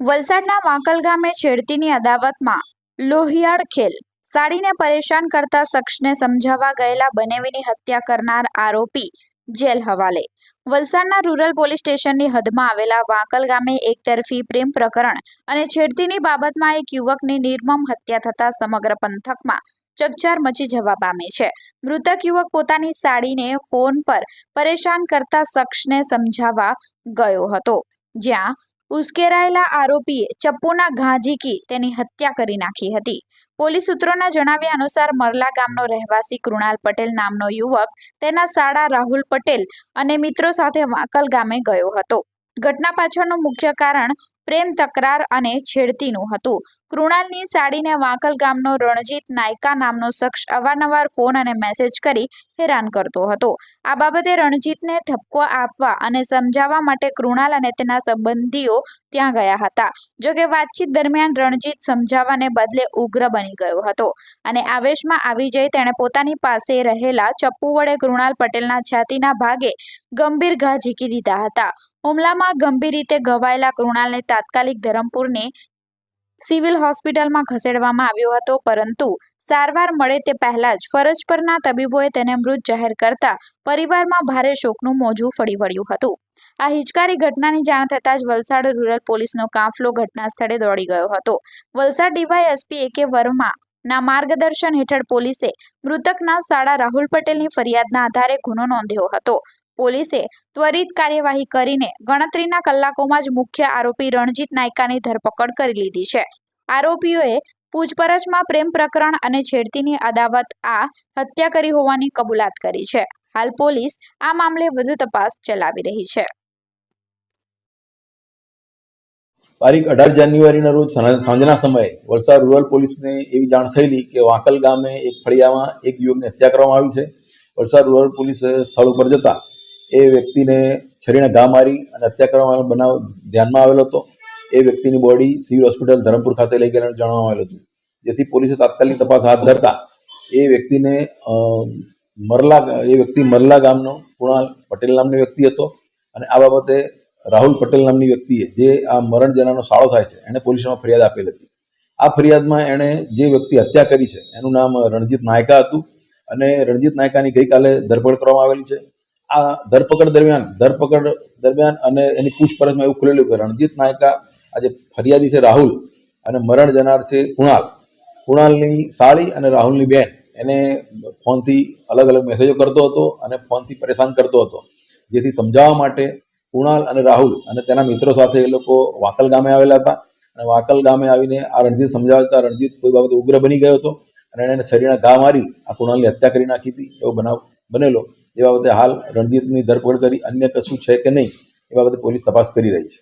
વલસાડના વાંકલ ગામે છેડતીની અદાવતમાં લોહિયાળ ખેલ. સાડીને પરેશાન કરતા શખ્સને સમજાવવા ગયેલા બનેવીની હત્યા કરનાર આરોપી જેલ હવાલે. વલસાડના રૂરલ પોલીસ સ્ટેશનની હદમાં આવેલા વાંકલ ગામે એકતરફી પ્રેમ પ્રકરણ અને છેડતીની બાબતમાં એક યુવકની નિર્મમ હત્યા થતા સમગ્ર પંથકમાં ચકચાર મચી જવા પામી છે. મૃતક યુવક પોતાની સાડીને ફોન પર પરેશાન કરતા શખ્સને સમજાવવા ગયો હતો, જ્યાં ઉશ્કેરાયેલા આરોપીએ ચપ્પુના ઘા ઝીકી તેની હત્યા કરી નાખી હતી. પોલીસ સૂત્રોના જણાવ્યા અનુસાર મરલા ગામનો રહેવાસી કૃણાલ પટેલ નામનો યુવક તેના સાળા રાહુલ પટેલ અને મિત્રો સાથે વાંકલ ગામે ગયો હતો. ઘટના પાછળનું મુખ્ય કારણ પ્રેમ તકરાર અને છેડતીનું હતું. કૃણાલની સાડીને વાંકલ ગામનો રણજીત નાયકા નામનો શખ્સ અવારનવાર ફોન અને મેસેજ કરી હેરાન કરતો હતો. આ બાબતે રણજીતને ઠપકો આપવા અને સમજાવવા માટે કૃણાલ અને તેના સંબંધીઓ ત્યાં ગયા હતા. જોકે વાતચીત દરમિયાન રણજીત સમજાવવાને બદલે ઉગ્ર બની ગયો હતો અને આવેશમાં આવી જઈ તેણે પોતાની પાસે રહેલા ચપ્પુ વડે કૃણાલ પટેલના છાતીના ભાગે ગંભીર ઘા ઝીકી દીધા હતા. હુમલામાં ગંભીર રીતે ઘવાયેલા કૃણાલને તાત્કાલિક ધરમપુરની સિવિલ હોસ્પિટલમાં ખસેડવામાં આવ્યો હતો, પરંતુ સારવાર મળે તે પહેલા જ ફરજ પરના તબીબોએ તેને મૃત જાહેર કરતા પરિવારમાં ભારે શોકનું મોજું ફરી વળ્યું હતું. આ હિચકારી ઘટનાની જાણ થતાં જ વલસાડ રૂરલ પોલીસનો કાફલો ઘટના સ્થળે દોડી ગયો હતો. વલસાડ ડીવાયએસપી એ.કે. વર્માના માર્ગદર્શન હેઠળ પોલીસે મૃતકના સાળા રાહુલ પટેલની ફરિયાદના આધારે ગુનો નોંધ્યો હતો. પોલીસે ત્વરિત કાર્યવાહી કરીને ગણતરીના કલાકોમાં જ મુખ્ય આરોપી રણજીત નાયકાની ધરપકડ કરી લીધી છે. આરોપીઓએ પૂછપરછમાં પ્રેમ પ્રકરણ અને છેડતીની અદાવત આ હત્યા કરી હોવાની કબૂલાત કરી છે. હાલ પોલીસ આ મામલે વધુ તપાસ ચલાવી રહી છે. તારીખ 18 જાન્યુઆરીના રોજ સાંજના સમયે વલસાડ રૂરલ પોલીસને એવી જાણ થયેલી કે વાંકલ ગામે એક ફળિયામાં એક યુવકની હત્યા કરવામાં આવી છે. વલસાડ રૂરલ પોલીસે સ્થળ ઉપર જતા એ વ્યક્તિને છરીના ઘા મારી અને હત્યા કરવાનો બનાવ ધ્યાનમાં આવેલો હતો. એ વ્યક્તિની બોડી સિવિલ હોસ્પિટલ ધરમપુર ખાતે લઈ ગયેલાનું જાણવામાં આવેલું હતું. જેથી પોલીસે તાત્કાલિક તપાસ હાથ ધરતા એ વ્યક્તિને મરલા ગામનો કૃણાલ પટેલ નામનો વ્યક્તિ હતો અને આ બાબતે રાહુલ પટેલ નામની વ્યક્તિએ, જે આ મરણ જનારનો સાળો થાય છે, એણે પોલીસમાં ફરિયાદ આપેલ હતી. આ ફરિયાદમાં એણે જે વ્યક્તિ હત્યા કરી છે એનું નામ રણજીત નાયકા હતું અને રણજીત નાયકાની ગઈકાલે ધરપકડ કરવામાં આવેલી છે. આ ધરપકડ દરમિયાન અને એની પૂછપરછમાં એવું ખુલેલું કે રણજીત નાયકા, આ જે ફરિયાદી છે રાહુલ, અને મરણ જનાર છે કૃણાલની સાળી અને રાહુલની બેન એને ફોનથી અલગ અલગ મેસેજો કરતો હતો અને ફોનથી પરેશાન કરતો હતો. જેથી સમજાવવા માટે કૃણાલ અને રાહુલ અને તેના મિત્રો સાથે એ લોકો વાંકલ ગામે આવેલા હતા અને વાંકલ ગામે આવીને આ રણજીત સમજાવતા રણજીત કોઈ બાબતે ઉગ્ર બની ગયો હતો અને એને છરીના ઘા મારી આ કૃણાલની હત્યા કરી નાખી હતી. એવો બનાવ બનેલો. એ બાબતે હાલ રણજીતની ધરપકડ કરી અન્ય કશું છે કે નહીં એ બાબતે પોલીસ તપાસ કરી રહી છે.